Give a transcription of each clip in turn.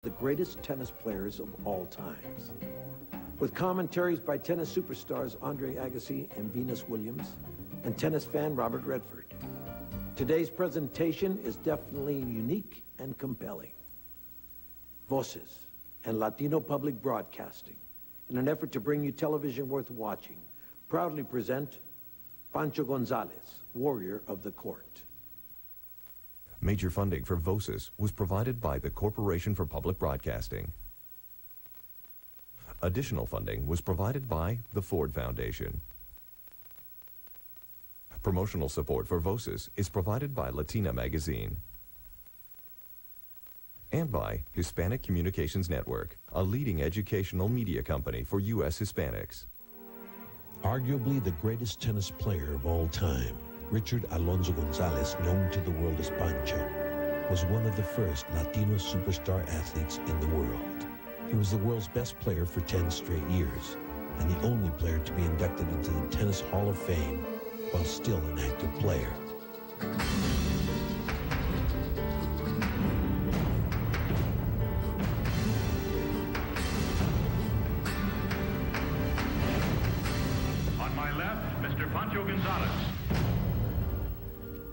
the greatest tennis players of all times. With commentaries by tennis superstars Andre Agassi and Venus Williams, and tennis fan Robert Redford. Today's presentation is definitely unique and compelling. Voces and Latino Public Broadcasting, in an effort to bring you television worth watching, proudly present Pancho Gonzalez, Warrior of the Court. Major funding for Voces was provided by the Corporation for Public Broadcasting. Additional funding was provided by the Ford Foundation. Promotional support for Voces is provided by Latina Magazine and by Hispanic Communications Network, a leading educational media company for U.S. Hispanics. Arguably the greatest tennis player of all time, Richard Alonso Gonzalez, known to the world as Pancho, was one of the first Latino superstar athletes in the world. He was the world's best player for 10 straight years, and the only player to be inducted into the Tennis Hall of Fame while still an active player. On my left, Mr. Pancho Gonzalez.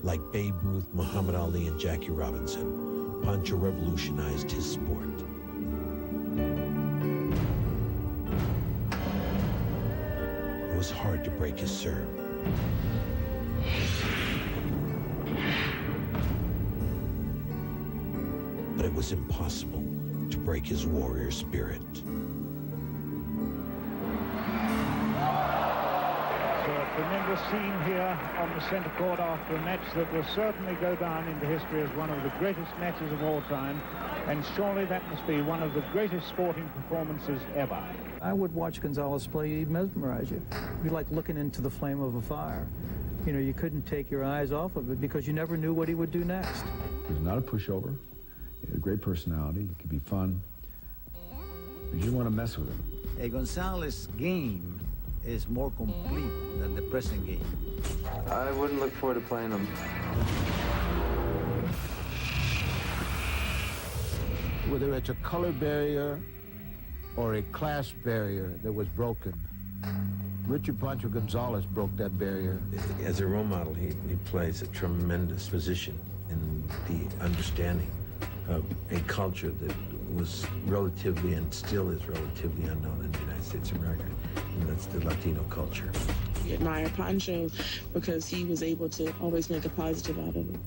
Like Babe Ruth, Muhammad Ali, and Jackie Robinson, Pancho revolutionized his sport. It was hard to break his serve. But it was impossible to break his warrior spirit. Tremendous scene here on the center court after a match that will certainly go down into history as one of the greatest matches of all time, and surely that must be one of the greatest sporting performances ever. I would watch Gonzalez play, he'd mesmerize you. It'd be like looking into the flame of a fire. You know, you couldn't take your eyes off of it because you never knew what he would do next. He was not a pushover. He had a great personality. He could be fun. You didn't want to mess with him. Gonzalez's game is more complete than the present game. I wouldn't look forward to playing him. Whether it's a color barrier or a class barrier that was broken, Richard Pancho Gonzalez broke that barrier. As a role model, he plays a tremendous position in the understanding of a culture that was relatively and still is relatively unknown in the United States of America, and that's the Latino culture. I admire Pancho because he was able to always make a positive out of it.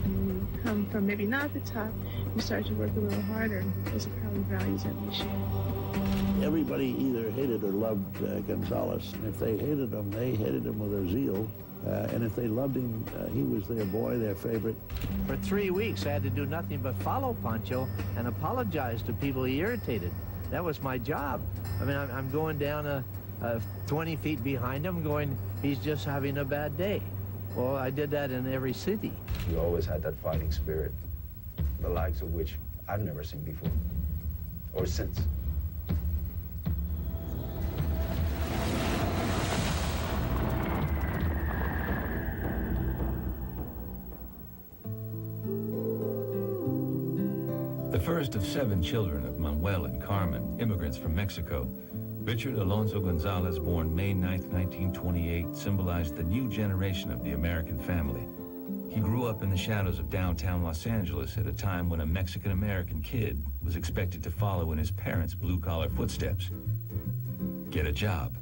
When you come from maybe not the top, you start to work a little harder. Those are probably values that we share. Everybody either hated or loved Gonzalez, and if they hated him, they hated him with their zeal. And if they loved him, he was their boy, their favorite. For 3 weeks, I had to do nothing but follow Pancho and apologize to people he irritated. That was my job. I mean, I'm going down 20 feet behind him going, he's just having a bad day. Well, I did that in every city. He always had that fighting spirit, the likes of which I've never seen before, or since. The first of 7 children of Manuel and Carmen, immigrants from Mexico, Richard Alonso Gonzalez, born May 9, 1928, symbolized the new generation of the American family. He grew up in the shadows of downtown Los Angeles at a time when a Mexican-American kid was expected to follow in his parents' blue-collar footsteps. Get a job.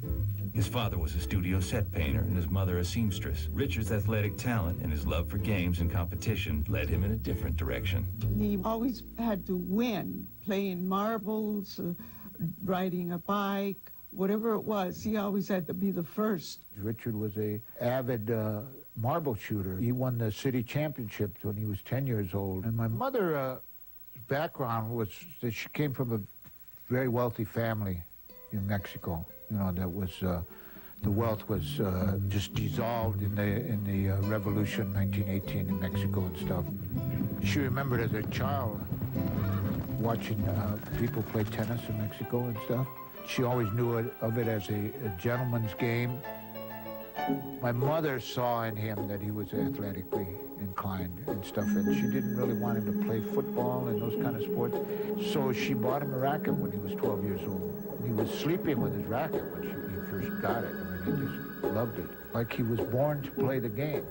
His father was a studio set painter and his mother a seamstress. Richard's athletic talent and his love for games and competition led him in a different direction. He always had to win, playing marbles, riding a bike, whatever it was. He always had to be the first. Richard was an avid marble shooter. He won the city championships when he was 10 years old. And my mother's background was that she came from a very wealthy family in Mexico. You know, that was, the wealth was just dissolved in the revolution, 1918 in Mexico and stuff. She remembered as a child watching people play tennis in Mexico and stuff. She always knew of it as a gentleman's game. My mother saw in him that he was athletically inclined and stuff, and she didn't really want him to play football and those kind of sports. So she bought him a racket when he was 12 years old. He was sleeping with his racket when he first got it. I mean, he just loved it. Like he was born to play the game.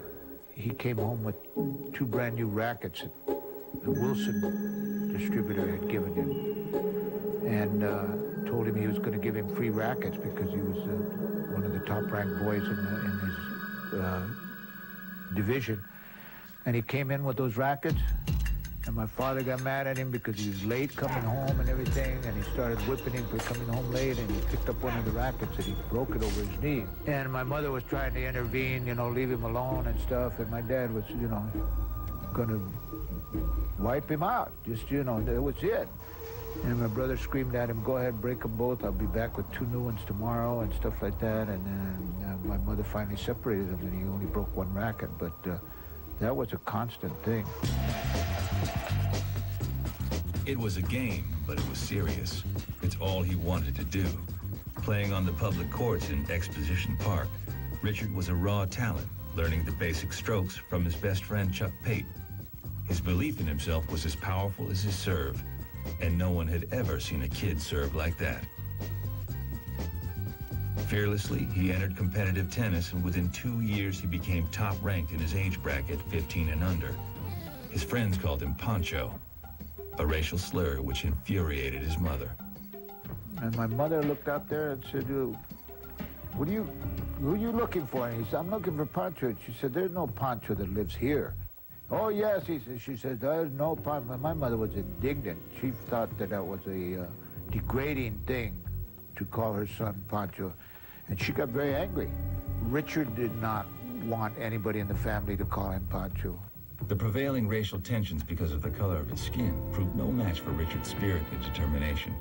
He came home with 2 brand new rackets that the Wilson distributor had given him, and told him he was going to give him free rackets because he was one of the top-ranked boys in his division. And he came in with those rackets, and my father got mad at him because he was late coming home and everything, and he started whipping him for coming home late, and he picked up one of the rackets and he broke it over his knee. And my mother was trying to intervene, you know, leave him alone and stuff, and my dad was, you know, going to wipe him out. Just, you know, that was it. And my brother screamed at him, go ahead, break them both. I'll be back with 2 new ones tomorrow and stuff like that. And then my mother finally separated them, and he only broke 1 racket. But that was a constant thing. It was a game, but it was serious. It's all he wanted to do. Playing on the public courts in Exposition Park, Richard was a raw talent, learning the basic strokes from his best friend Chuck Pate. His belief in himself was as powerful as his serve, and no one had ever seen a kid serve like that. Fearlessly, he entered competitive tennis, and within 2 years he became top-ranked in his age bracket, 15 and under. His friends called him Pancho, a racial slur which infuriated his mother. And my mother looked out there and said, who are you looking for? And he said, I'm looking for Pancho. She said, there's no Pancho that lives here. Oh, yes, she said, there's no Pancho. My mother was indignant. She thought that was a degrading thing to call her son Pancho. And she got very angry. Richard did not want anybody in the family to call him Pancho. The prevailing racial tensions because of the color of his skin proved no match for Richard's spirit and determination.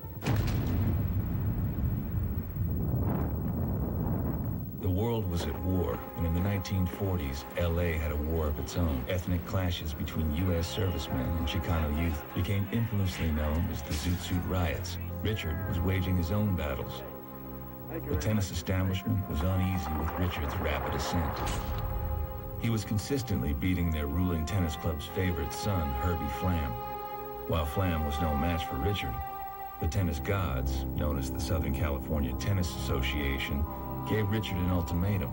The world was at war, and in the 1940s, LA had a war of its own. Ethnic clashes between U.S. servicemen and Chicano youth became infamously known as the Zoot Suit Riots. Richard was waging his own battles. The tennis establishment was uneasy with Richard's rapid ascent. He was consistently beating their ruling tennis club's favorite son, Herbie Flam. While Flam was no match for Richard, the tennis gods, known as the Southern California Tennis Association, gave Richard an ultimatum.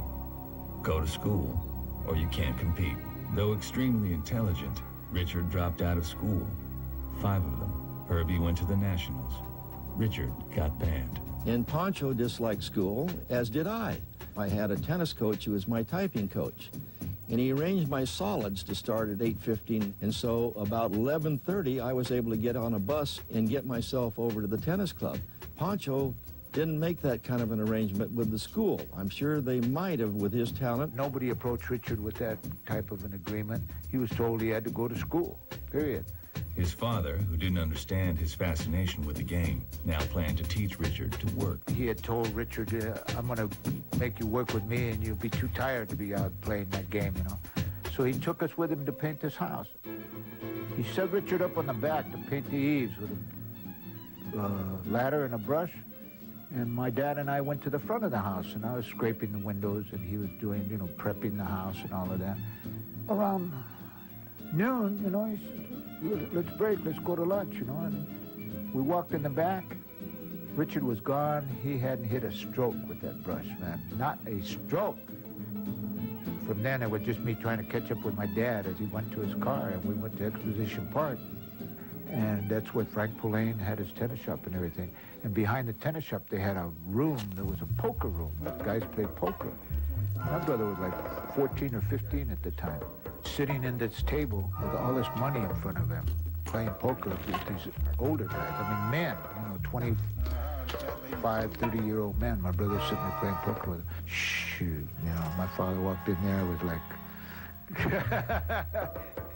Go to school, or you can't compete. Though extremely intelligent, Richard dropped out of school. 5 of them. Herbie went to the Nationals. Richard got banned. And Pancho disliked school, as did I. I had a tennis coach who was my typing coach. And he arranged my solids to start at 8:15, and so about 11:30 I was able to get on a bus and get myself over to the tennis club. Pancho didn't make that kind of an arrangement with the school. I'm sure they might have with his talent. Nobody approached Richard with that type of an agreement. He was told he had to go to school, period. His father, who didn't understand his fascination with the game, now planned to teach Richard to work. He had told Richard, I'm going to make you work with me and you'll be too tired to be out playing that game, you know. So he took us with him to paint this house. He set Richard up on the back to paint the eaves with a ladder and a brush. And my dad and I went to the front of the house, and I was scraping the windows, and he was doing, you know, prepping the house and all of that. Around noon, you know, he said, let's break, let's go to lunch, you know. And we walked in the back. Richard was gone. He hadn't hit a stroke with that brush, man. Not a stroke. From then, it was just me trying to catch up with my dad as he went to his car, and we went to Exposition Park. And that's where Frank Poulain had his tennis shop and everything. And behind the tennis shop, they had a room. There was a poker room where guys played poker. My brother was like 14 or 15 at the time, sitting in this table with all this money in front of him, playing poker with these older guys. I mean, men, you know, 25, 30-year-old men. My brother was sitting there playing poker with them. Shoot, you know, my father walked in there, was like,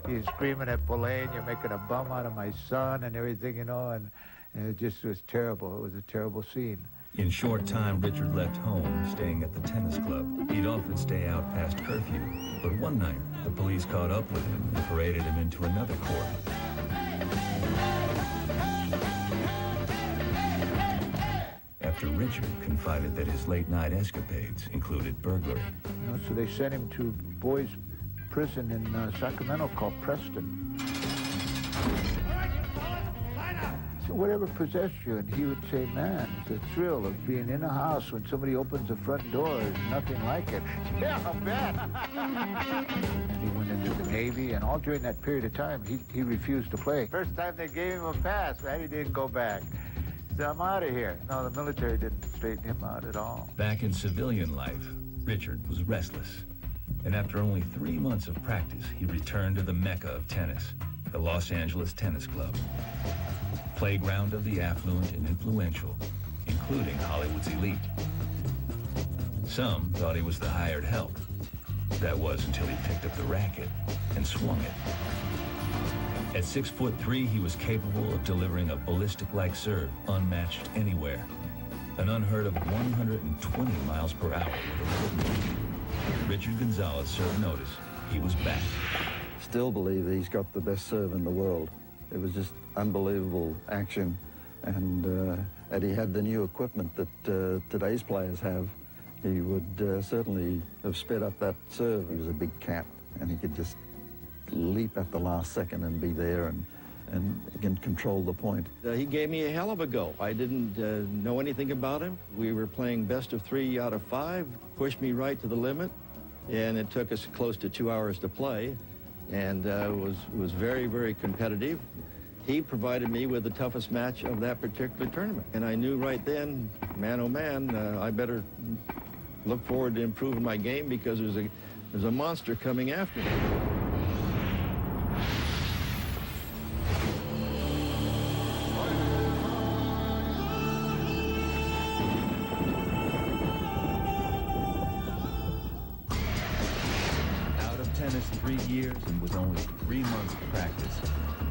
he's screaming at Poulain, you're making a bum out of my son and everything, you know, and it just was terrible. It was a terrible scene. In short time, Richard left home, staying at the tennis club. He'd often stay out past curfew, but one night, the police caught up with him and paraded him into another court. After Richard confided that his late-night escapades included burglary. You know, so they sent him to boys' prison in Sacramento called Preston. So whatever possessed you? And he would say, man, it's a thrill of being in a house when somebody opens the front door. There's nothing like it. Yeah, I bet. And he went into the Navy, and all during that period of time, he refused to play. First time they gave him a pass, man, he didn't go back. He said, I'm out of here. No, the military didn't straighten him out at all. Back in civilian life, Richard was restless. And after only 3 months of practice, he returned to the mecca of tennis, the Los Angeles Tennis Club. Playground of the affluent and influential, including Hollywood's elite. Some thought he was the hired help. That was until he picked up the racket and swung it. At 6'3", he was capable of delivering a ballistic-like serve unmatched anywhere. An unheard of 120 miles per hour with a foot. Richard Gonzalez served notice. He was back. Still believe he's got the best serve in the world. It was just unbelievable action, and he had the new equipment that today's players have. He would certainly have sped up that serve. He was a big cat, and he could just leap at the last second and be there and again control the point. He gave me a hell of a go. I didn't know anything about him. We were playing best of 3 out of 5, pushed me right to the limit, and it took us close to 2 hours to play, and was very, very competitive. He provided me with the toughest match of that particular tournament, and I knew right then, man oh man, I better look forward to improving my game because there's a monster coming after me. Out of tennis 3 years and with only 3 months of practice,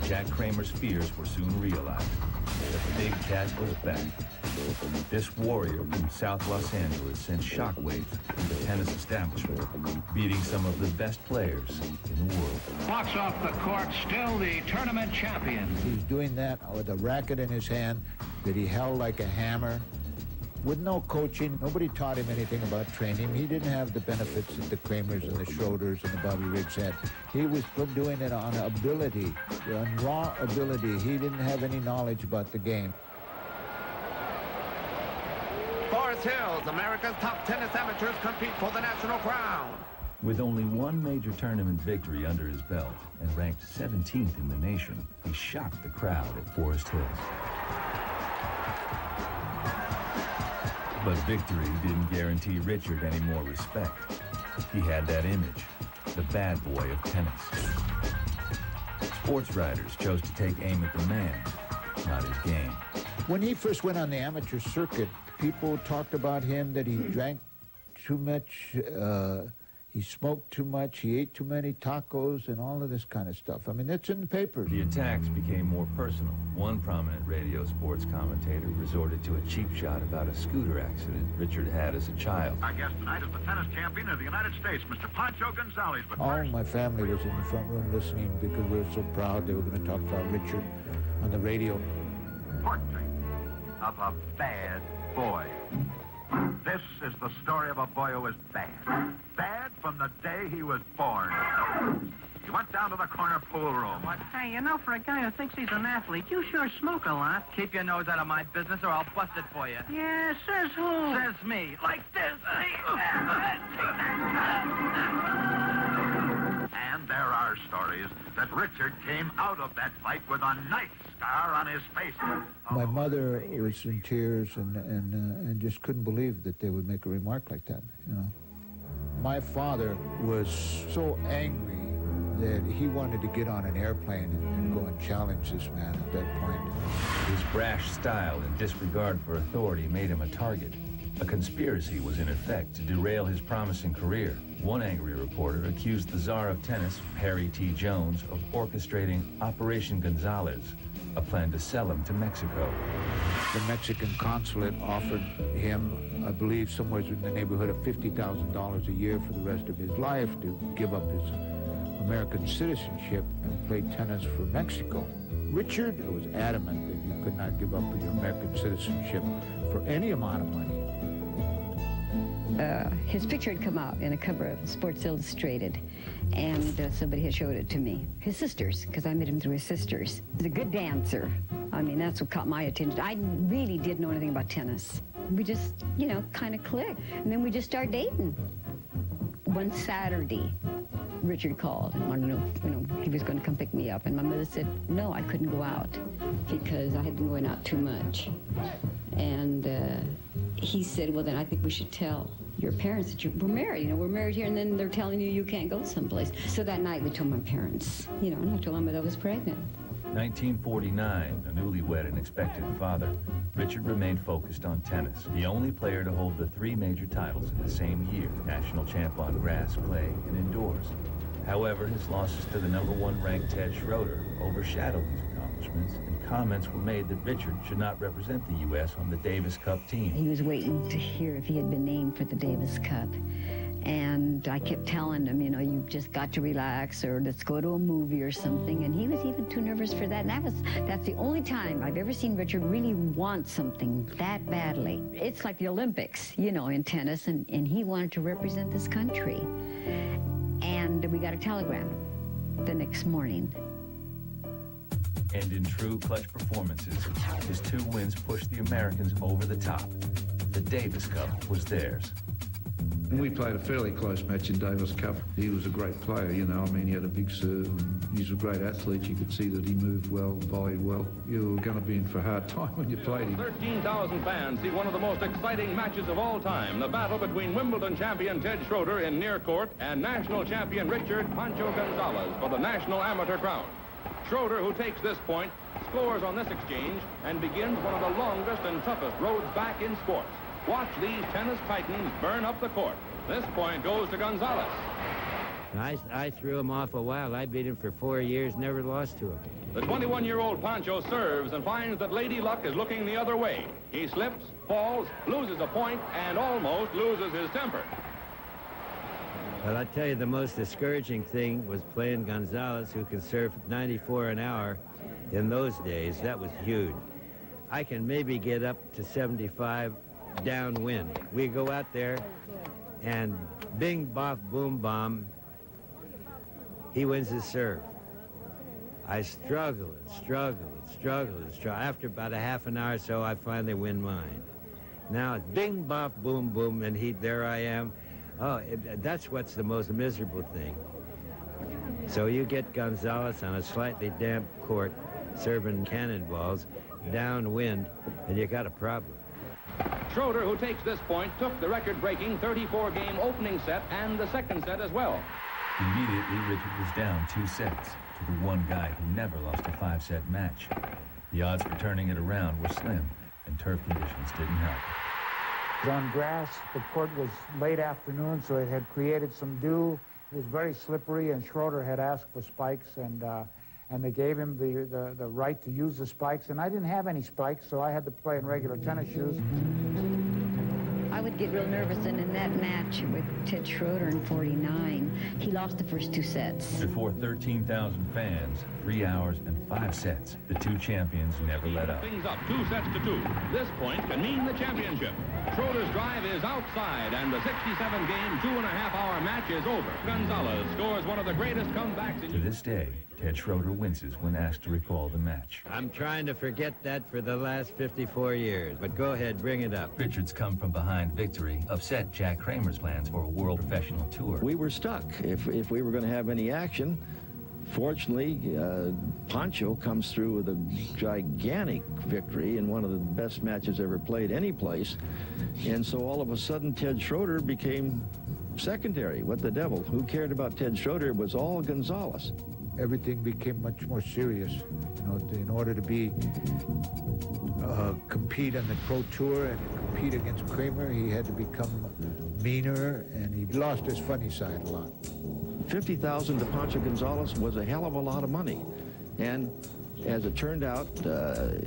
Jack Kramer's fears were soon realized. The big cat was back. This warrior from South Los Angeles sent shockwaves through the tennis establishment, beating some of the best players in the world. Walks off the court, still the tournament champion. He's doing that with a racket in his hand that he held like a hammer. With no coaching, nobody taught him anything about training. He didn't have the benefits that the Kramers and the Schroders and the Bobby Riggs had. He was doing it on ability, on raw ability. He didn't have any knowledge about the game. Forest Hills, America's top tennis amateurs compete for the national crown. With only 1 major tournament victory under his belt and ranked 17th in the nation, he shocked the crowd at Forest Hills. But victory didn't guarantee Richard any more respect. He had that image, the bad boy of tennis. Sports writers chose to take aim at the man, not his game. When he first went on the amateur circuit, people talked about him that he drank too much, he smoked too much, he ate too many tacos, and all of this kind of stuff. I mean, that's in the papers. The attacks became more personal. One prominent radio sports commentator resorted to a cheap shot about a scooter accident Richard had as a child. Our guest tonight is the tennis champion of the United States, Mr. Pancho Gonzalez. But All my family was in the front room listening because we were so proud they were going to talk about Richard on the radio. Portrait of a bad boy. This is the story of a boy who was bad. Bad from the day he was born. He went down to the corner pool room. Hey, you know, for a guy who thinks he's an athlete, you sure smoke a lot. Keep your nose out of my business or I'll bust it for you. Yeah, says who? Says me. Like this. And there are stories that Richard came out of that fight with a knife scar on his face. My mother was in tears and just couldn't believe that they would make a remark like that, you know. My father was so angry that he wanted to get on an airplane and go and challenge this man at that point. His brash style and disregard for authority made him a target. A conspiracy was in effect to derail his promising career. One angry reporter accused the czar of tennis, Harry T. Jones, of orchestrating Operation Gonzalez, a plan to sell him to Mexico. The Mexican consulate offered him, I believe, somewhere in the neighborhood of $50,000 a year for the rest of his life to give up his American citizenship and play tennis for Mexico. Richard was adamant that you could not give up your American citizenship for any amount of money. his picture had come out in a cover of Sports Illustrated, and somebody had showed it to me. His sisters, because I met him through his sisters. He's a good dancer. I mean, that's what caught my attention. I really didn't know anything about tennis. We just, you know, kind of clicked. And then we just started dating. One Saturday, Richard called and wanted to know, you know, he was going to come pick me up. And my mother said, no, I couldn't go out because I had been going out too much. And he said, well, then I think we should tell your parents that we're married. You know, we're married here, and then they're telling you you can't go someplace. So that night we told my parents, you know, and I told them that I was pregnant. 1949, a newlywed and expectant father, Richard remained focused on tennis, the only player to hold the 3 major titles in the same year, national champ on grass, clay, and indoors. However, his losses to the #1 ranked Ted Schroeder overshadowed these accomplishments, and comments were made that Richard should not represent the U.S. on the Davis Cup team. He was waiting to hear if he had been named for the Davis Cup. And I kept telling him, you know, you've just got to relax, or let's go to a movie or something. And he was even too nervous for that. And that's the only time I've ever seen Richard really want something that badly. It's like the Olympics, you know, in tennis, and he wanted to represent this country. And we got a telegram the next morning. And in true clutch performances, his 2 wins pushed the Americans over the top. The Davis Cup was theirs. We played a fairly close match in Davis Cup. He was a great player, you know. I mean, he had a big serve. And he was a great athlete. You could see that he moved well, volleyed well. You were going to be in for a hard time when you played him. 13,000 fans see one of the most exciting matches of all time, the battle between Wimbledon champion Ted Schroeder in near court and national champion Richard Pancho Gonzalez for the national amateur crown. Schroeder, who takes this point, scores on this exchange and begins one of the longest and toughest roads back in sports. Watch these tennis titans burn up the court. This point goes to Gonzalez. I threw him off a while. I beat him for 4 years, never lost to him. The 21-year-old Pancho serves and finds that Lady Luck is looking the other way. He slips, falls, loses a point, and almost loses his temper. Well, I tell you, the most discouraging thing was playing Gonzalez, who can serve 94 an hour. In those days, that was huge. I can maybe get up to 75 downwind. We go out there, and bing, bop, boom, bomb, he wins his serve. I struggle and struggle and struggle and struggle. After about a half an hour or so, I finally win mine. Now it's bing, bop, boom, boom, and there I am. Oh, that's what's the most miserable thing. So you get Gonzalez on a slightly damp court, serving cannonballs, downwind, and you got a problem. Schroeder, who takes this point, took the record-breaking 34-game opening set and the second set as well. Immediately, Richard was down 2 sets to the one guy who never lost a 5-set match. The odds for turning it around were slim, and turf conditions didn't help. On grass, the court was late afternoon, so it had created some dew. It was very slippery, and Schroeder had asked for spikes, and they gave him the right to use the spikes, and I didn't have any spikes, so I had to play in regular tennis shoes. I would get real nervous, and in that match with Ted Schroeder in '49, he lost the first 2 sets. Before 13,000 fans, 3 hours and 5 sets, the 2 champions never let up. Things up 2 sets to 2. This point can mean the championship. Schroeder's drive is outside, and the 67-game, 2.5-hour match is over. Gonzalez scores one of the greatest comebacks in... To this day, Ted Schroeder winces when asked to recall the match. I'm trying to forget that for the last 54 years, but go ahead, bring it up. Richard's come-from-behind victory upset Jack Kramer's plans for a world professional tour. We were stuck. If we were going to have any action, fortunately, Pancho comes through with a gigantic victory in one of the best matches ever played any place. And so all of a sudden, Ted Schroeder became secondary. What the devil? Who cared about Ted Schroeder? It was all Gonzalez. Everything became much more serious. You know, in order to compete on the Pro Tour and compete against Kramer, he had to become meaner, and he lost his funny side a lot. $50,000 to Pancho Gonzalez was a hell of a lot of money. And as it turned out,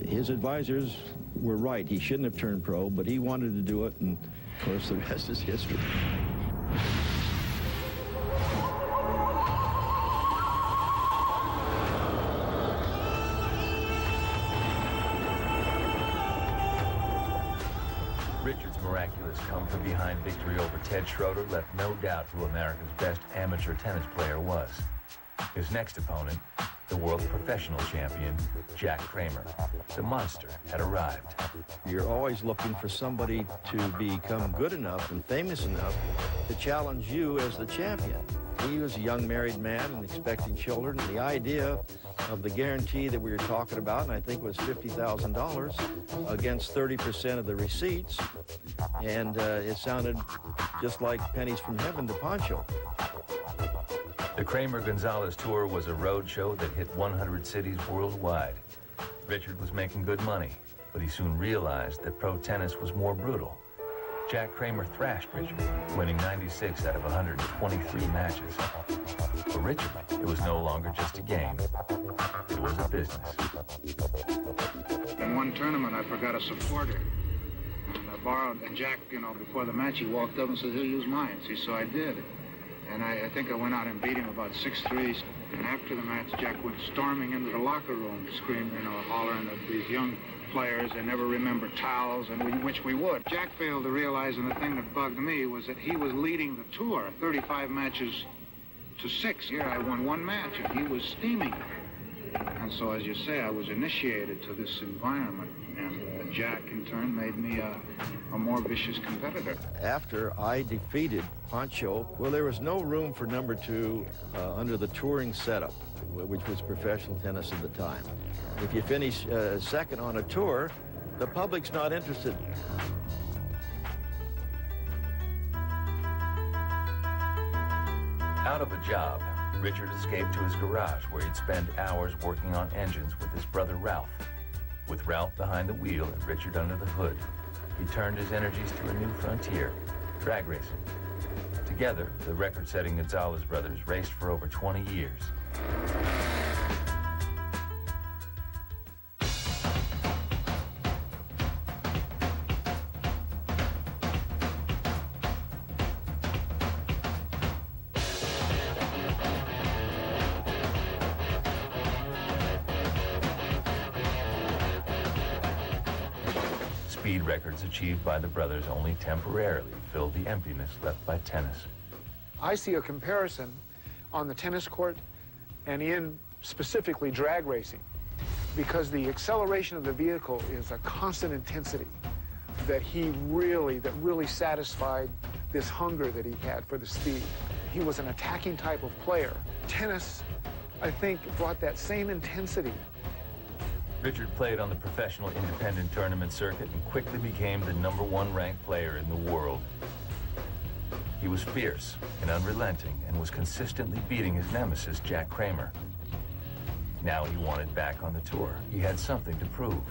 his advisors were right. He shouldn't have turned pro, but he wanted to do it, and of course the rest is history. Richard's miraculous come-from-behind victory over Ted Schroeder left no doubt who America's best amateur tennis player was. His next opponent, the world professional champion, Jack Kramer. The monster had arrived. You're always looking for somebody to become good enough and famous enough to challenge you as the champion. He was a young married man and expecting children, and the idea of the guarantee that we were talking about, and I think it was $50,000 against 30% of the receipts, and it sounded just like pennies from heaven to Pancho. The Kramer-Gonzalez Tour was a road show that hit 100 cities worldwide. Richard was making good money, but he soon realized that pro tennis was more brutal. Jack Kramer thrashed Richard, winning 96 out of 123 matches. For Richard, it was no longer just a game. It was a business. In one tournament, I forgot a supporter. And I borrowed, and Jack, before the match, he walked up and said, he'll use mine. See, so I did. And I think I went out and beat him about 6-3. And after the match, Jack went storming into the locker room, screaming, hollering at these young players. They never remember towels, and which we would. Jack failed to realize, and the thing that bugged me was that he was leading the tour, 35 matches to 6. Here I won one match, and he was steaming. And so, as you say, I was initiated to this environment, and Jack, in turn, made me a more vicious competitor. After I defeated Pancho, well, there was no room for number 2 under the touring setup, which was professional tennis at the time. If you finish second on a tour, the public's not interested. Out of a job, Richard escaped to his garage where he'd spend hours working on engines with his brother Ralph. With Ralph behind the wheel and Richard under the hood, he turned his energies to a new frontier, drag racing. Together, the record-setting Gonzalez brothers raced for over 20 years. Speed records achieved by the brothers only temporarily filled the emptiness left by tennis. I see a comparison on the tennis court and in specifically drag racing, because the acceleration of the vehicle is a constant intensity that really satisfied this hunger that he had for the speed. He was an attacking type of player. Tennis, I think, brought that same intensity. Richard played on the professional independent tournament circuit and quickly became the #1 ranked player in the world. He was fierce and unrelenting and was consistently beating his nemesis, Jack Kramer. Now he wanted back on the tour. He had something to prove.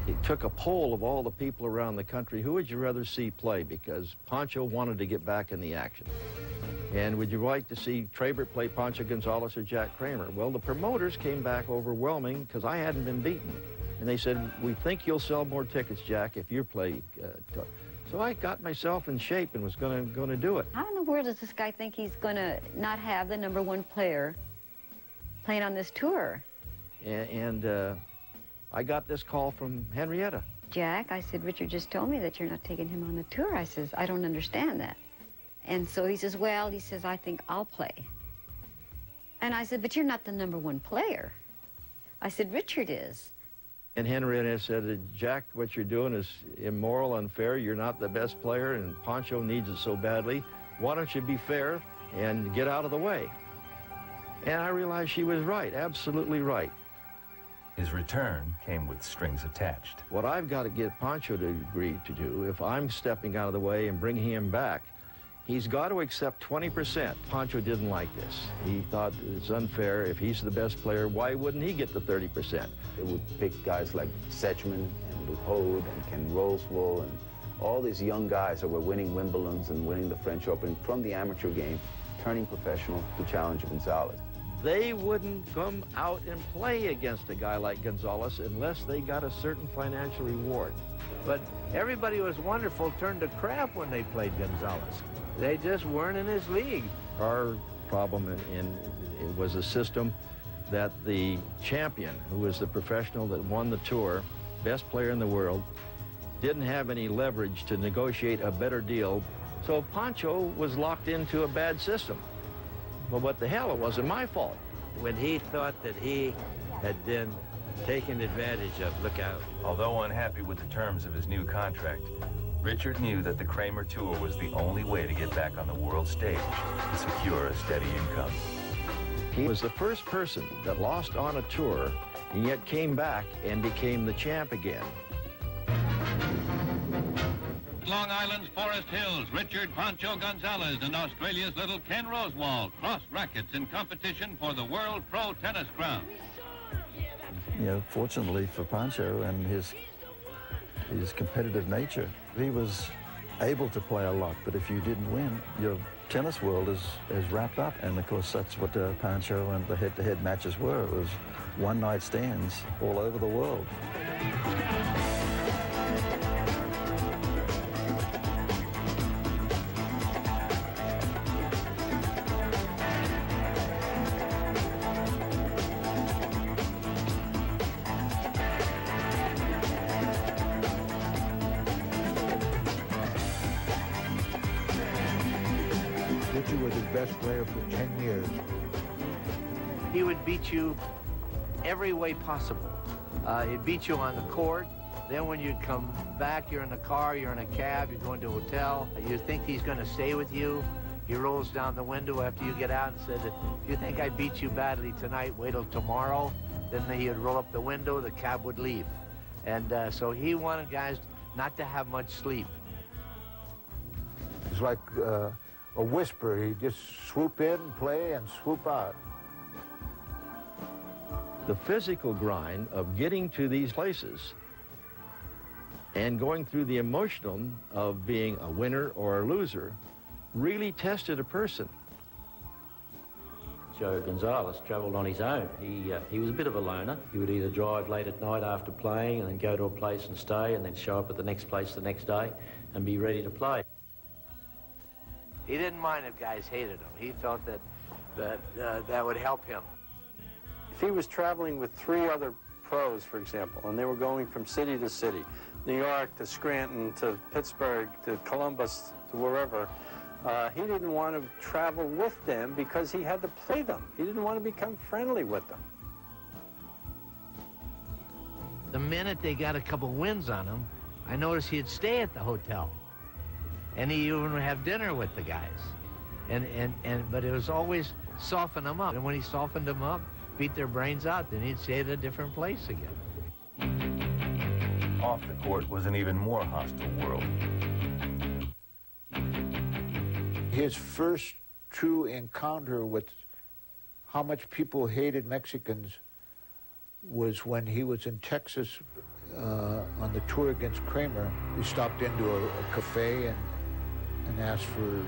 He took a poll of all the people around the country. Who would you rather see play? Because Pancho wanted to get back in the action. And would you like to see Trabert play Pancho Gonzalez or Jack Kramer? Well, the promoters came back overwhelming because I hadn't been beaten. And they said, we think you'll sell more tickets, Jack, if you play. So I got myself in shape and was going to do it. How in the world does this guy think he's going to not have the #1 player playing on this tour? And I got this call from Henrietta. Jack, I said, Richard just told me that you're not taking him on the tour. I says, I don't understand that. And so he says, well, he says, I think I'll play. And I said, but you're not the #1 player. I said, Richard is. And Henrietta said, Jack, what you're doing is immoral, unfair. You're not the best player, and Pancho needs it so badly. Why don't you be fair and get out of the way? And I realized she was right, absolutely right. His return came with strings attached. What I've got to get Pancho to agree to do, if I'm stepping out of the way and bringing him back, he's got to accept 20%. Pancho didn't like this. He thought it's unfair. If he's the best player, why wouldn't he get the 30%? They would pick guys like Setchman and Lou Hode and Ken Rosewall and all these young guys that were winning Wimbledons and winning the French Open from the amateur game, turning professional to challenge Gonzalez. They wouldn't come out and play against a guy like Gonzalez unless they got a certain financial reward. But everybody was wonderful turned to crap when they played Gonzalez. They just weren't in his league. Our problem it was a system that the champion, who was the professional that won the tour, best player in the world, didn't have any leverage to negotiate a better deal, so Pancho was locked into a bad system. But what the hell, it wasn't my fault. When he thought that he had been taken advantage of, look out. Although unhappy with the terms of his new contract, Richard knew that the Kramer Tour was the only way to get back on the world stage and secure a steady income. He was the first person that lost on a tour and yet came back and became the champ again. Long Island's Forest Hills, Richard Pancho Gonzalez and Australia's little Ken Rosewall cross rackets in competition for the World Pro Tennis crown. You know, fortunately for Pancho and his competitive nature, he was able to play a lot, but if you didn't win, your tennis world is wrapped up. And of course, that's what Pancho and the head-to-head matches were. It was one-night stands all over the world. Richard was his best player for 10 years. He would beat you every way possible. He'd beat you on the court. Then when you'd come back, you're in a car, you're in a cab, you're going to a hotel. You think he's going to stay with you. He rolls down the window after you get out and said, if you think I beat you badly tonight, wait till tomorrow. Then he would roll up the window, the cab would leave. And so he wanted guys not to have much sleep. It's like a whisper. He'd just swoop in, play, and swoop out. The physical grind of getting to these places and going through the emotional of being a winner or a loser really tested a person. Joe Gonzalez travelled on his own. He was a bit of a loner. He would either drive late at night after playing and then go to a place and stay and then show up at the next place the next day and be ready to play. He didn't mind if guys hated him. He felt that would help him. If he was traveling with 3 other pros, for example, and they were going from city to city, New York to Scranton to Pittsburgh to Columbus to wherever, he didn't want to travel with them because he had to play them. He didn't want to become friendly with them. The minute they got a couple wins on him, I noticed he'd stay at the hotel. And he even would have dinner with the guys. But it was always soften them up. And when he softened them up, beat their brains out, then he'd stay at a different place again. Off the court was an even more hostile world. His first true encounter with how much people hated Mexicans was when he was in Texas on the tour against Kramer. He stopped into a cafe and asked for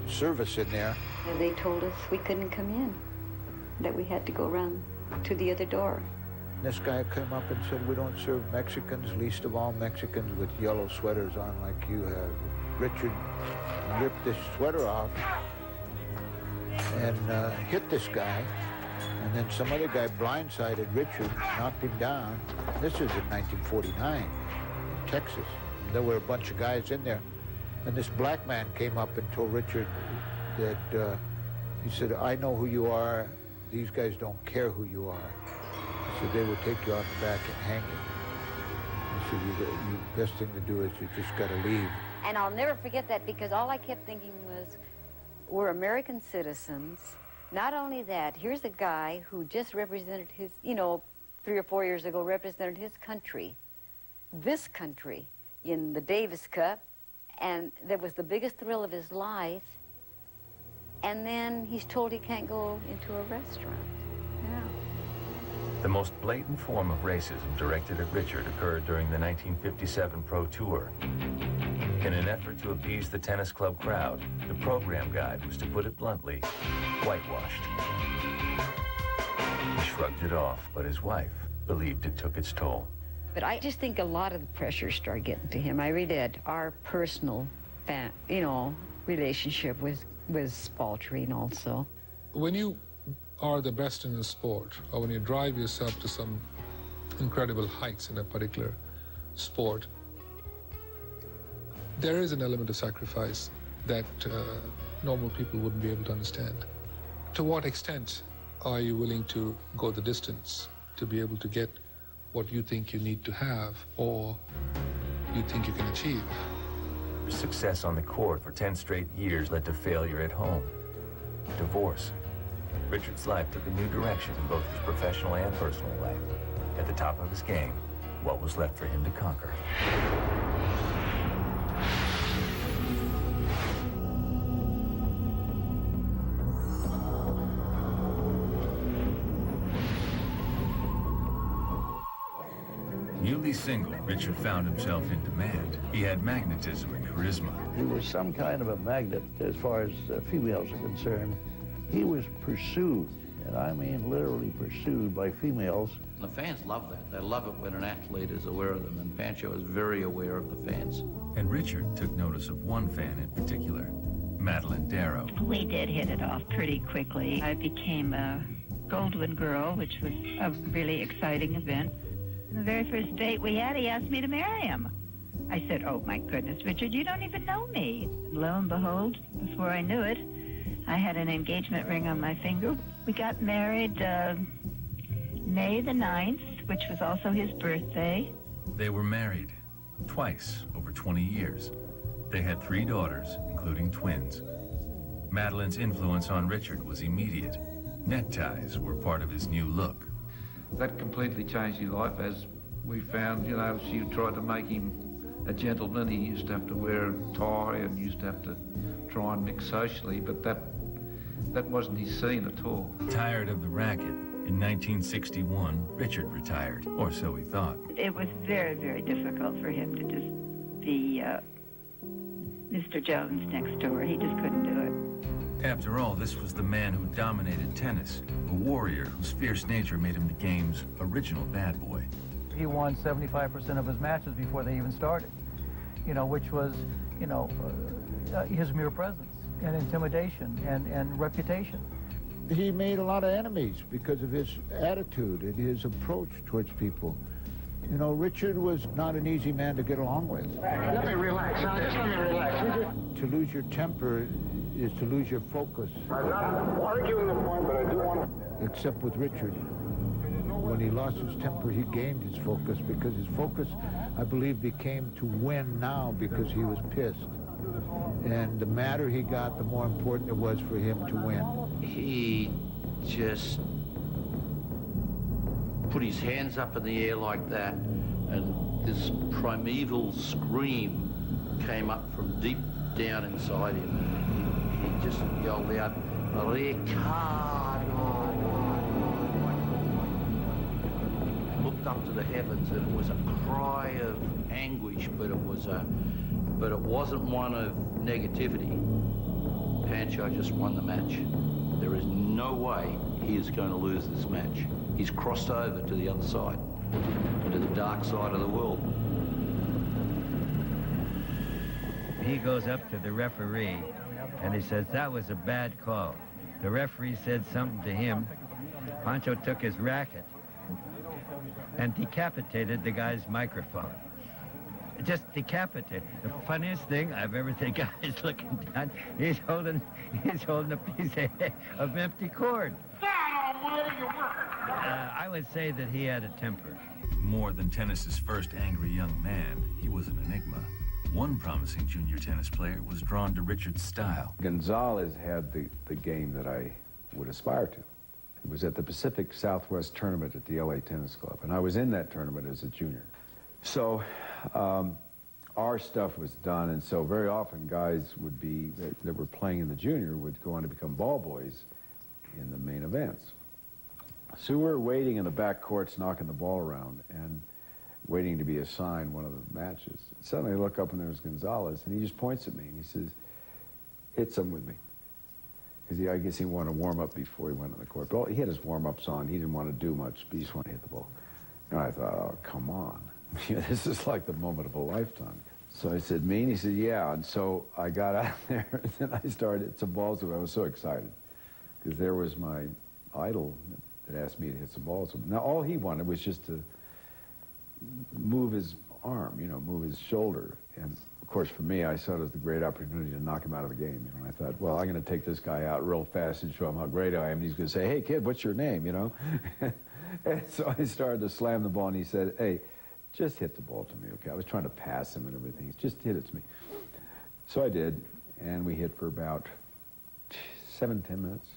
service in there. They told us we couldn't come in, that we had to go around to the other door. This guy came up and said, "We don't serve Mexicans, least of all Mexicans with yellow sweaters on like you have." Richard ripped this sweater off and hit this guy. And then some other guy blindsided Richard, knocked him down. This was in 1949 in Texas. There were a bunch of guys in there. And this black man came up and told Richard that, he said, "I know who you are. These guys don't care who you are." He said, "They will take you out the back and hang you." He said, the best thing to do is you just got to leave. And I'll never forget that, because all I kept thinking was, we're American citizens. Not only that, here's a guy who just represented his, 3 or 4 years ago, represented his country, this country, in the Davis Cup, and that was the biggest thrill of his life. And then he's told he can't go into a restaurant. Yeah. The most blatant form of racism directed at Richard occurred during the 1957 Pro Tour. In an effort to appease the tennis club crowd, the program guide was, to put it bluntly, whitewashed. He shrugged it off, but his wife believed it took its toll. But I just think a lot of the pressure started getting to him. I really did. Our personal, relationship was faltering also. When you are the best in a sport, or when you drive yourself to some incredible heights in a particular sport, there is an element of sacrifice that normal people wouldn't be able to understand. To what extent are you willing to go the distance to be able to get what you think you need to have or you think you can achieve? Success on the court for 10 straight years led to failure at home. Divorce. Richard's life took a new direction in both his professional and personal life. At the top of his game, what was left for him to conquer? Newly single, Richard found himself in demand. He had magnetism and charisma. He was some kind of a magnet as far as females are concerned. He was pursued, and I mean literally pursued by females. The fans love that. They love it when an athlete is aware of them, and Pancho is very aware of the fans. And Richard took notice of one fan in particular, Madeline Darrow. We did hit it off pretty quickly. I became a Goldwyn girl, which was a really exciting event. The very first date we had, he asked me to marry him. I said, oh, my goodness, Richard, you don't even know me. And lo and behold, before I knew it, I had an engagement ring on my finger. We got married May the 9th, which was also his birthday. They were married twice over 20 years. They had 3 daughters, including twins. Madeline's influence on Richard was immediate. Neckties were part of his new look. That completely changed his life, as we found. You know, she tried to make him a gentleman. He used to have to wear a tie and used to have to try and mix socially, but that wasn't his scene at all. Tired of the racket, in 1961, Richard retired, or so he thought. It was very, very difficult for him to just be Mr. Jones next door. He just couldn't do it. After all, this was the man who dominated tennis, a warrior whose fierce nature made him the game's original bad boy. He won 75% of his matches before they even started, you know, which was, you know, his mere presence and intimidation and reputation. He made a lot of enemies because of his attitude and his approach towards people. You know, Richard was not an easy man to get along with. Let me relax. Now, just let me relax. To lose your temper is to lose your focus. I'm not arguing the point, but I do want to... Except with Richard. When he lost his temper, he gained his focus, because his focus, I believe, became to win now because he was pissed. And the madder he got, the more important it was for him to win. He just put his hands up in the air like that, and this primeval scream came up from deep down inside him. He just yelled out, Ricardo! Looked up to the heavens, and it was a cry of anguish, but it wasn't one of negativity. Pancho just won the match. There is no way he is going to lose this match. He's crossed over to the other side, to the dark side of the world. He goes up to the referee and he says, that was a bad call. The referee said something to him. Pancho took his racket and decapitated the guy's microphone. Just decapitated. The funniest thing I've ever seen, the guy's looking down, he's holding a piece of empty cord. I would say that he had a temper. More than tennis's first angry young man, he was an enigma. One promising junior tennis player was drawn to Richard's style. Gonzalez had the game that I would aspire to. It was at the Pacific Southwest tournament at the LA Tennis Club, and I was in that tournament as a junior. So our stuff was done, and so very often guys would be, that were playing in the junior would go on to become ball boys in the main events. So we're waiting in the back courts, knocking the ball around, and waiting to be assigned one of the matches. Suddenly I look up and there's Gonzalez, and he just points at me and he says, hit some with me. Because I guess he wanted to warm up before he went on the court. But he had his warm-ups on. He didn't want to do much, but he just wanted to hit the ball. And I thought, oh, come on. This is like the moment of a lifetime. So I said, me? And he said, yeah. And so I got out there, and then I started hit some balls with him. I was so excited, because there was my idol that asked me to hit some balls. Now, all he wanted was just to move his arm, you know, move his shoulder. And, of course, for me, I saw it as the great opportunity to knock him out of the game. You know, I thought, well, I'm going to take this guy out real fast and show him how great I am. And he's going to say, hey, kid, what's your name, you know? And so I started to slam the ball, and he said, hey, just hit the ball to me, okay? I was trying to pass him and everything. Just hit it to me. So I did, and we hit for about 7-10 minutes.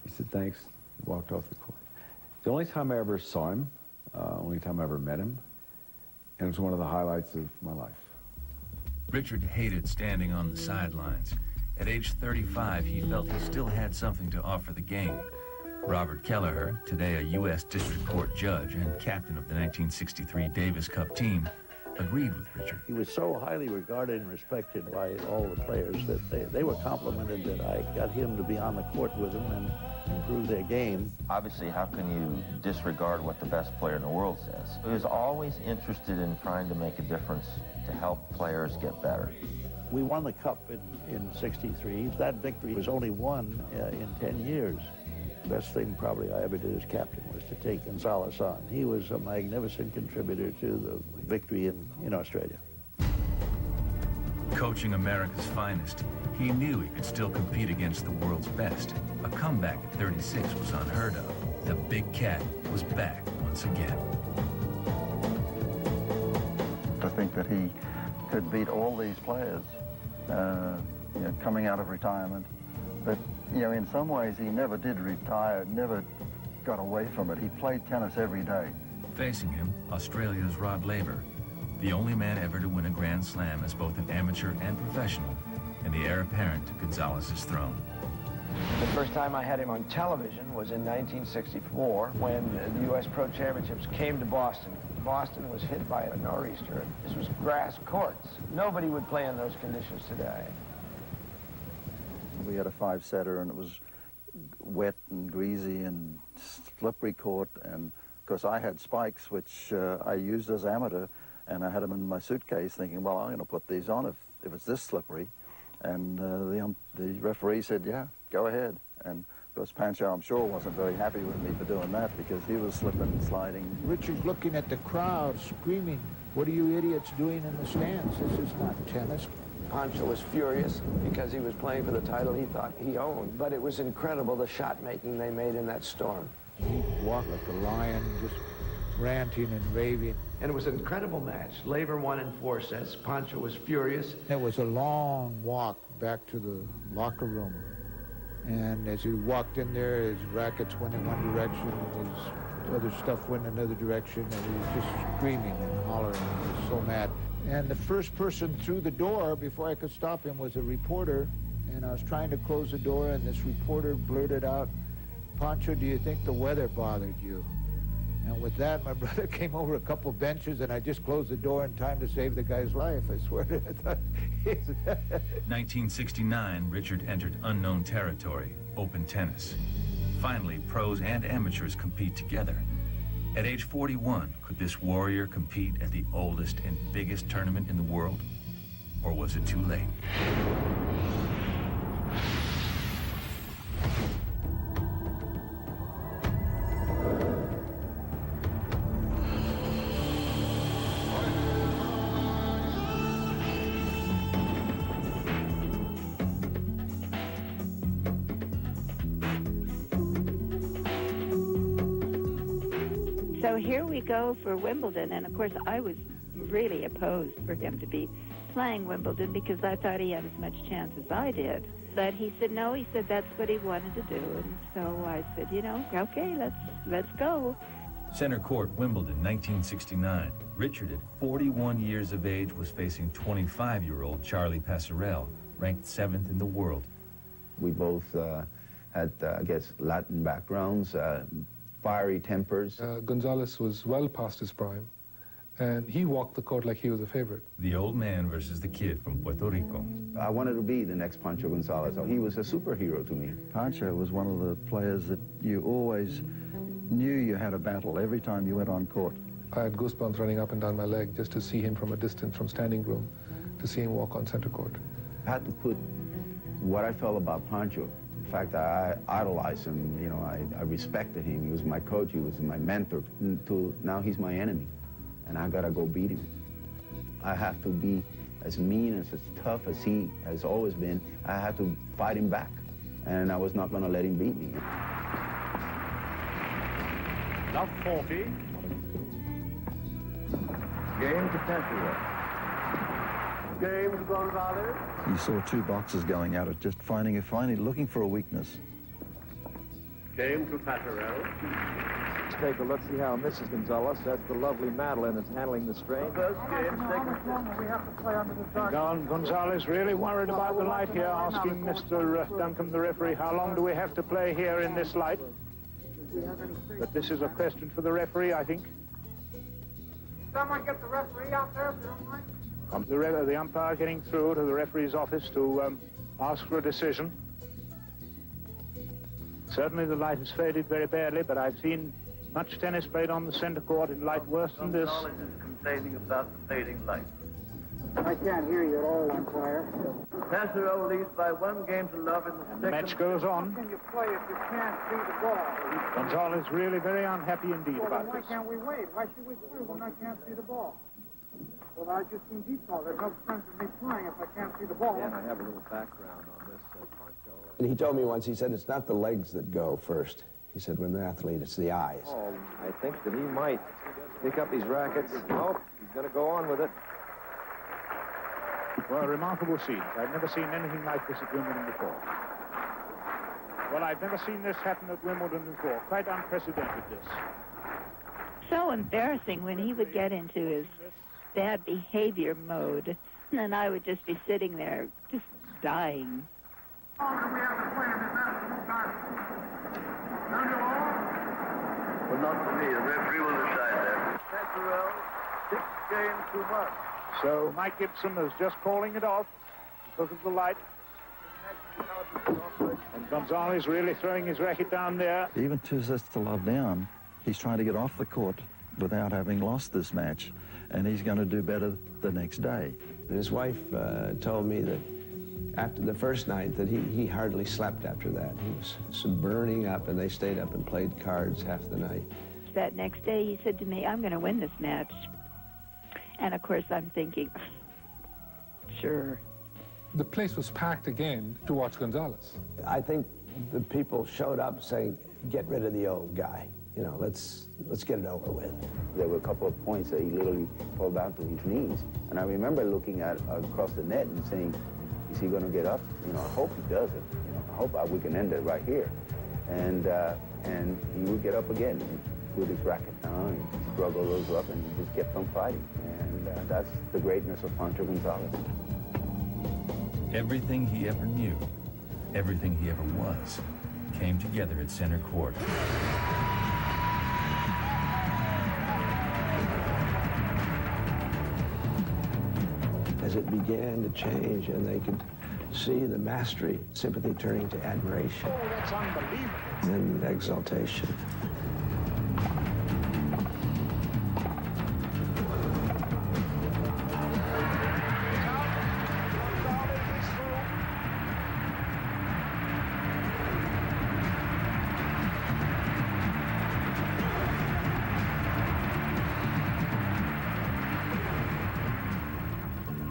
He said, thanks, walked off the court. The only time I ever saw him, only time I ever met him, and it was one of the highlights of my life. Richard hated standing on the sidelines. At age 35, he felt he still had something to offer the game. Robert Kelleher, today a U.S. District Court judge and captain of the 1963 Davis Cup team, agreed with Richard. He was so highly regarded and respected by all the players that they were complimented that I got him to be on the court with them and improve their game. Obviously, how can you disregard what the best player in the world says? He was always interested in trying to make a difference to help players get better. We won the Cup in '63. That victory was only won in 10 years. Best thing probably I ever did as captain was to take Gonzalez on. He was a magnificent contributor to the victory in Australia. Coaching America's finest, he knew he could still compete against the world's best. A comeback at 36 was unheard of. The Big Cat was back once again. To think that he could beat all these players, you know, coming out of retirement, but you know, in some ways he never did retire, never got away from it. He played tennis every day. Facing him, Australia's Rod Laver, the only man ever to win a Grand Slam as both an amateur and professional, and the heir apparent to Gonzalez's throne. The first time I had him on television was in 1964 when the U.S. Pro Championships came to Boston. Boston was hit by a nor'easter. This was grass courts. Nobody would play in those conditions today. We had a 5-setter, and it was wet and greasy and slippery court, and of course I had spikes which I used as amateur, and I had them in my suitcase thinking, well, I'm going to put these on if it's this slippery. And the referee said, yeah, go ahead. And of course Pancho, I'm sure, wasn't very happy with me for doing that because he was slipping and sliding. Richard's looking at the crowd screaming, what are you idiots doing in the stands? This is not tennis. Pancho was furious because he was playing for the title he thought he owned. But it was incredible, the shot making they made in that storm. He walked like a lion, just ranting and raving. And it was an incredible match. Laver won in 4 sets. Pancho was furious. It was a long walk back to the locker room. And as he walked in there, his rackets went in one direction, his other stuff went in another direction, and he was just screaming and hollering. He was so mad. And the first person through the door, before I could stop him, was a reporter. And I was trying to close the door, and this reporter blurted out, Pancho, do you think the weather bothered you? And with that, my brother came over a couple benches, and I just closed the door in time to save the guy's life, I swear to you. 1969, Richard entered unknown territory, open tennis. Finally, pros and amateurs compete together. At age 41, could this warrior compete at the oldest and biggest tournament in the world? Or was it too late? So here we go for Wimbledon, and of course I was really opposed for him to be playing Wimbledon because I thought he had as much chance as I did. But he said no, he said that's what he wanted to do, and so I said, you know, okay, let's go. Center Court, Wimbledon, 1969. Richard, at 41 years of age, was facing 25-year-old Charlie Pasarell, ranked 7th in the world. We both had, I guess, Latin backgrounds, fiery tempers. Gonzalez was well past his prime, and he walked the court like he was a favorite. The old man versus the kid from Puerto Rico. I wanted to be the next Pancho Gonzalez. He was a superhero to me. Pancho was one of the players that you always knew you had a battle every time you went on court. I had goosebumps running up and down my leg just to see him from a distance, from standing room, to see him walk on center court. I had to put what I felt about Pancho fact that I idolized him. You know, I respected him. He was my coach. He was my mentor. Now he's my enemy, and I gotta go beat him. I have to be as mean, as tough as he has always been. I have to fight him back, and I was not gonna let him beat me. Love 40. Game to Tesoro. Game to Gonzalez. He saw two boxers going at it, just finally looking for a weakness. Game to Paterell. Let's take a look, see how Mrs. Gonzalez, that's the lovely Madeline, is handling the strain. Gonzalez really worried about the light here, asking Mr. Duncombe, the referee, how long do we have to play here in this light? But this is a question for the referee, I think. Someone get the referee out there, if you don't mind. The umpire getting through to the referee's office to ask for a decision. Certainly the light has faded very badly, but I've seen much tennis played on the center court in light worse than this. Gonzalez is complaining about the fading light. I can't hear you at all, umpire. Tesoro leads by 1 game to love in the second. The match goes on. How can you play if you can't see the ball? Gonzalez really very unhappy indeed Well, about then why this. can't we wait? Why should we play when I can't see the ball? Well, I just seen deep ball. There's no sense in me playing if I can't see the ball. And I have a little background on this. Pancho. And he told me once, he said, it's not the legs that go first. He said, when the athlete, it's the eyes. Oh, I think that he might pick up his rackets. Nope, he's going to go on with it. Well, remarkable scenes. I've never seen anything like this at Wimbledon before. Well, I've never seen this happen at Wimbledon before. Quite unprecedented, this. So embarrassing when he would get into his bad behavior mode, and I would just be sitting there, just dying. Well, not for me. The referee will decide that. Tesoro, 6 games to 1. So Mike Gibson is just calling it off because of the light. And Gonzalez really throwing his racket down there. Even 2 sets to love down, he's trying to get off the court without having lost this match, and he's going to do better the next day. And his wife told me that after the first night that he hardly slept after that. He was burning up, and they stayed up and played cards half the night. That next day he said to me, I'm going to win this match. And of course I'm thinking, sure. The place was packed again to watch Gonzalez. I think the people showed up saying, get rid of the old guy. You know, let's get it over with. There were a couple of points that he literally fell down to his knees. And I remember looking at across the net and saying, is he going to get up? You know, I hope he does it. You know, I hope we can end it right here. And he would get up again and put his racket down and struggle those up and just kept on fighting. And that's the greatness of Pancho Gonzalez. Everything he ever knew, everything he ever was, came together at center court. As it began to change and they could see the mastery, sympathy turning to admiration. Oh, that's unbelievable. And exaltation.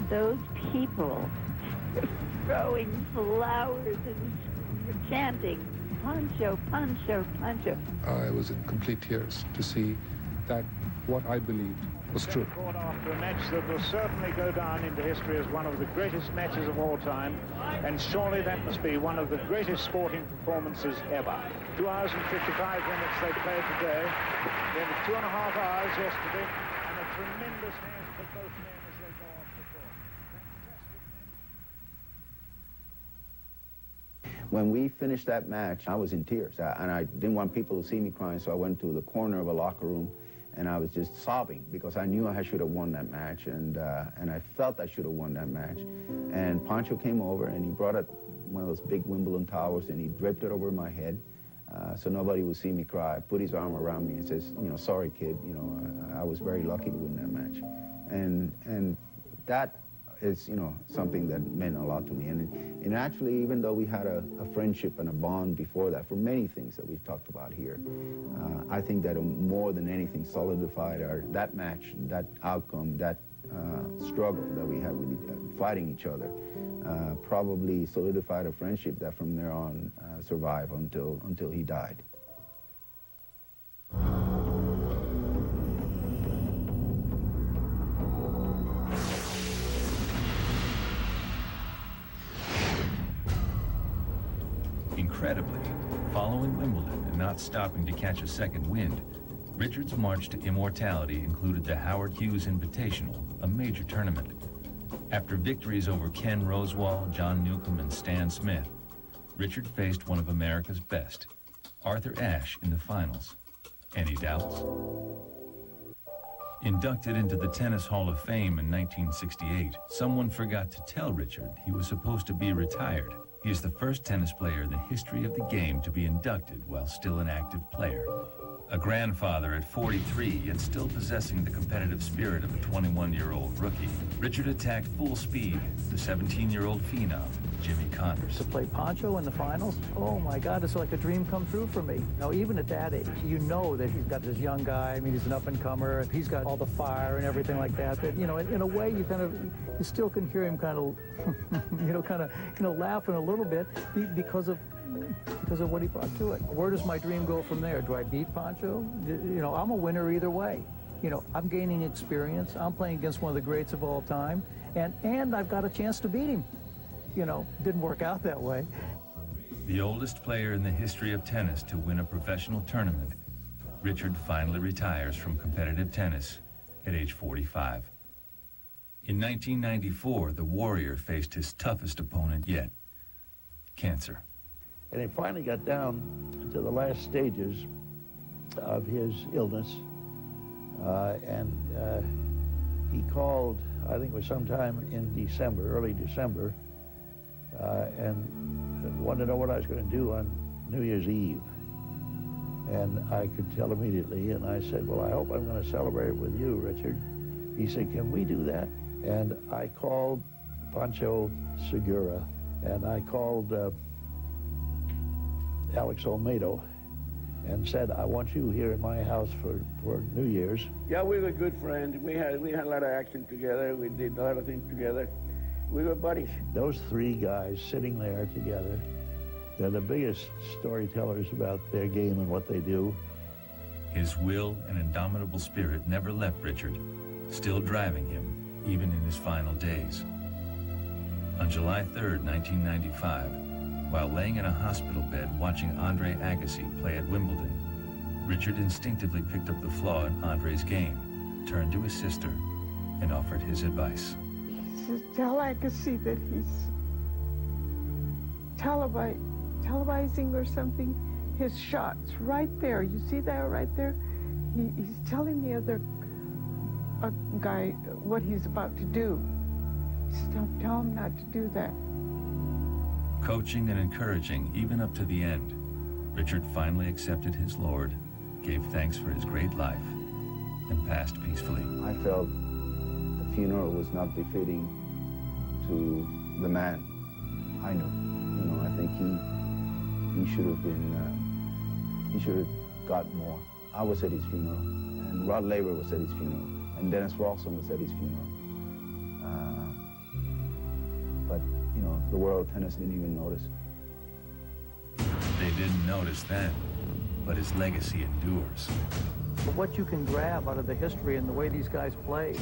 Those people throwing flowers and chanting, Pancho, Pancho, Pancho. I was in complete tears to see that what I believed was true. Caught after a match that will certainly go down into history as one of the greatest matches of all time, and surely that must be one of the greatest sporting performances ever. 2 hours and 55 minutes they played today, then 2.5 hours yesterday, and a tremendous hand for both men as they go off the court. When we finished that match, I was in tears, and I didn't want people to see me crying, so I went to the corner of a locker room, and I was just sobbing because I knew I should have won that match, and I felt I should have won that match. And Pancho came over, and he brought up one of those big Wimbledon towels, and he draped it over my head so nobody would see me cry. Put his arm around me and says, you know, sorry, kid, you know, I was very lucky to win that match. And that it's, you know, something that meant a lot to me. And actually, even though we had a friendship and a bond before that, for many things that we've talked about here, I think that more than anything solidified that match, that outcome, that struggle that we had with fighting each other, probably solidified a friendship that from there on survived until he died. Incredibly, following Wimbledon and not stopping to catch a second wind, Richard's march to immortality included the Howard Hughes Invitational, a major tournament. After victories over Ken Rosewall, John Newcombe, and Stan Smith, Richard faced one of America's best, Arthur Ashe, in the finals. Any doubts? Inducted into the Tennis Hall of Fame in 1968, someone forgot to tell Richard he was supposed to be retired. He is the first tennis player in the history of the game to be inducted while still an active player. A grandfather at 43, yet still possessing the competitive spirit of a 21-year-old rookie, Richard attacked full speed the 17-year-old phenom, Jimmy Connors. To play Pancho in the finals, oh my God, it's like a dream come true for me. Now, even at that age, you know that he's got this young guy. I mean, he's an up-and-comer. He's got all the fire and everything like that. But, you know, in a way, you still can hear him kind of, laughing a little bit because of what he brought to it. Where does my dream go from there? Do I beat Pancho? You know, I'm a winner either way. You know, I'm gaining experience. I'm playing against one of the greats of all time, and I've got a chance to beat him. You know, didn't work out that way. The oldest player in the history of tennis to win a professional tournament, Richard finally retires from competitive tennis at age 45. In 1994, the Warrior faced his toughest opponent yet, cancer. And he finally got down to the last stages of his illness, and he called, I think it was sometime in December, early December, and wanted to know what I was going to do on New Year's Eve. And I could tell immediately, and I said, well, I hope I'm going to celebrate it with you, Richard. He said, can we do that? And I called Pancho Segura, and I called Alex Olmedo, and said, I want you here in my house for New Year's. Yeah, we were good friends. We had a lot of action together. We did a lot of things together. We were buddies. Those three guys sitting there together, they're the biggest storytellers about their game and what they do. His will and indomitable spirit never left Richard, still driving him, even in his final days. On July 3rd, 1995, while laying in a hospital bed watching Andre Agassi play at Wimbledon, Richard instinctively picked up the flaw in Andre's game, turned to his sister, and offered his advice. He says, tell Agassi that he's televising or something his shots right there. You see that right there? He's telling the other guy what he's about to do. He says, tell him not to do that. Coaching and encouraging even up to the end, Richard finally accepted his Lord, gave thanks for his great life, and passed peacefully. I felt the funeral was not befitting to the man I knew. You know, I think he should have been, he should have got more. I was at his funeral, and Rod Laver was at his funeral, and Dennis Rawson was at his funeral. But, you know, the world of tennis didn't even notice. They didn't notice then, but his legacy endures. But what you can grab out of the history and the way these guys play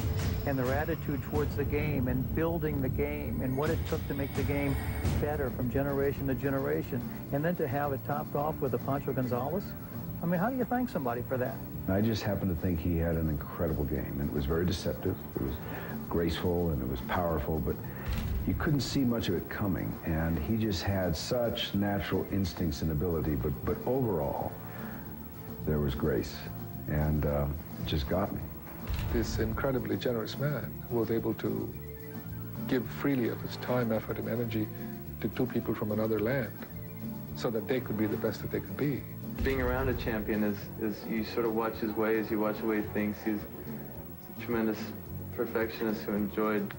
and their attitude towards the game and building the game and what it took to make the game better from generation to generation, and then to have it topped off with a Pancho Gonzalez, I mean, how do you thank somebody for that? I just happen to think he had an incredible game, and it was very deceptive, it was graceful, and it was powerful, but you couldn't see much of it coming, and he just had such natural instincts and ability, but overall, there was grace, and it just got me. This incredibly generous man who was able to give freely of his time, effort, and energy to two people from another land so that they could be the best that they could be. Being around a champion is you sort of watch his ways, you watch the way he thinks. He's a tremendous perfectionist who enjoyed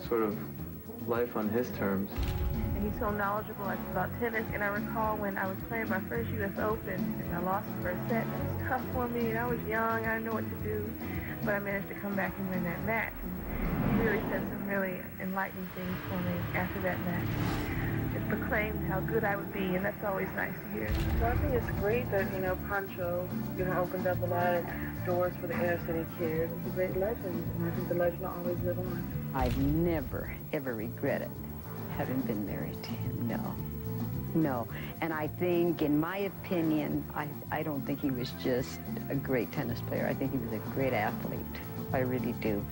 sort of life on his terms. And he's so knowledgeable about tennis. And I recall when I was playing my first U.S. Open, and I lost the first set. It was tough for me, and I was young. I didn't know what to do. But I managed to come back and win that match. And he really said some really enlightening things for me after that match. It proclaimed how good I would be, and that's always nice to hear. So I think it's great that, Pancho, opened up a lot of doors for the inner city kids. He's a great legend, and I think the legend will always live on. I've never, ever regretted having been married to him, no. No, and I think, in my opinion, I don't think he was just a great tennis player. I think he was a great athlete. I really do.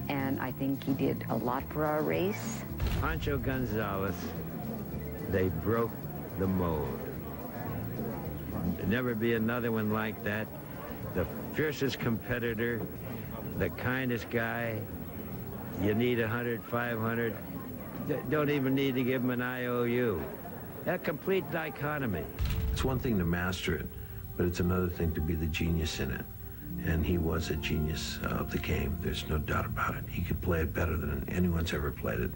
And I think he did a lot for our race. Pancho Gonzalez, they broke the mold. There'll never be another one like that. The fiercest competitor, the kindest guy. You need 100, 500. Don't even need to give him an IOU. A complete dichotomy. It's one thing to master it, but it's another thing to be the genius in it. And he was a genius of the game. There's no doubt about it. He could play it better than anyone's ever played it.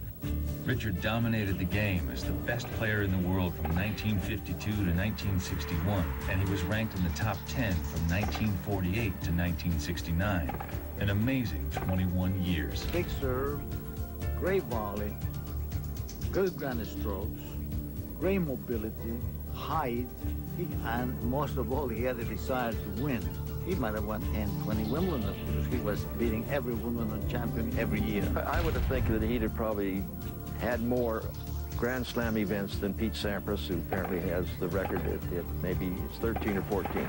Richard dominated the game as the best player in the world from 1952 to 1961, and he was ranked in the top 10 from 1948 to 1969. An amazing 21 years. Big serve, great volley, good granite strokes, great mobility, height, and most of all, he had the desire to win. He might have won 10, 20 Wimbledon because he was beating every Wimbledon champion every year. I would have think that he'd have probably had more Grand Slam events than Pete Sampras, who apparently has the record at maybe it's 13 or 14.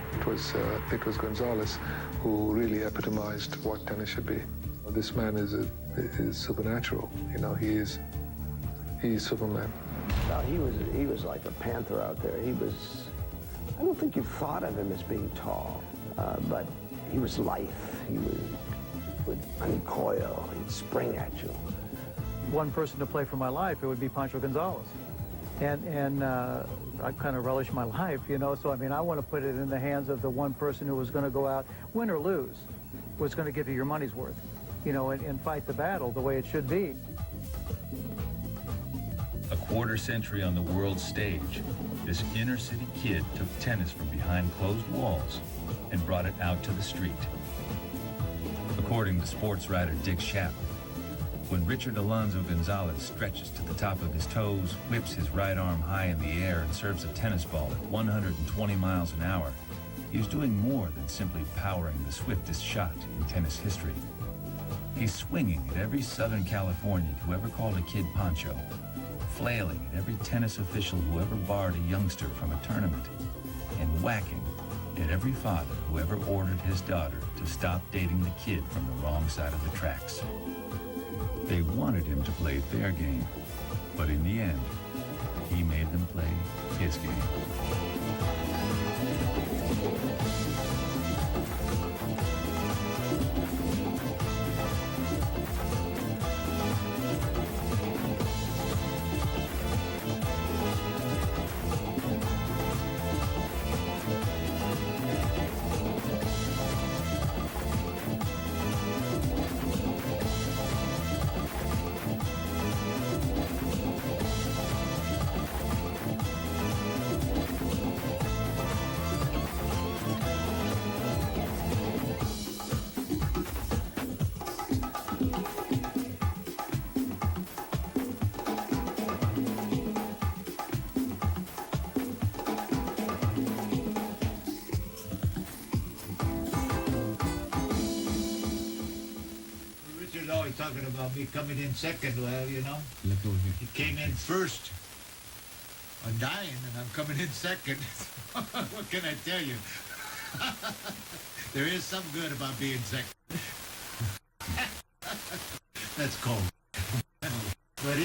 It was Gonzalez who really epitomized what tennis should be. This man is supernatural. He's Superman. No, he was like a panther out there. I don't think you thought of him as being tall, but he was lithe. He would uncoil, he'd spring at you. One person to play for my life, it would be Pancho Gonzalez. And I kind of relish my life, so I want to put it in the hands of the one person who was going to go out, win or lose, was going to give you your money's worth, and fight the battle the way it should be. A quarter century on the world stage, this inner city kid took tennis from behind closed walls and brought it out to the street. According to sports writer Dick Schaap, when Richard Alonso Gonzalez stretches to the top of his toes, whips his right arm high in the air, and serves a tennis ball at 120 miles an hour, he's doing more than simply powering the swiftest shot in tennis history. He's swinging at every Southern Californian who ever called a kid Pancho, flailing at every tennis official who ever barred a youngster from a tournament, and whacking at every father who ever ordered his daughter to stop dating the kid from the wrong side of the tracks. They wanted him to play their game, but in the end, he made them play his game. Always talking about me coming in second. Well, he came in first on dying, and I'm coming in second. What can I tell you? There is some good about being second. That's cold. But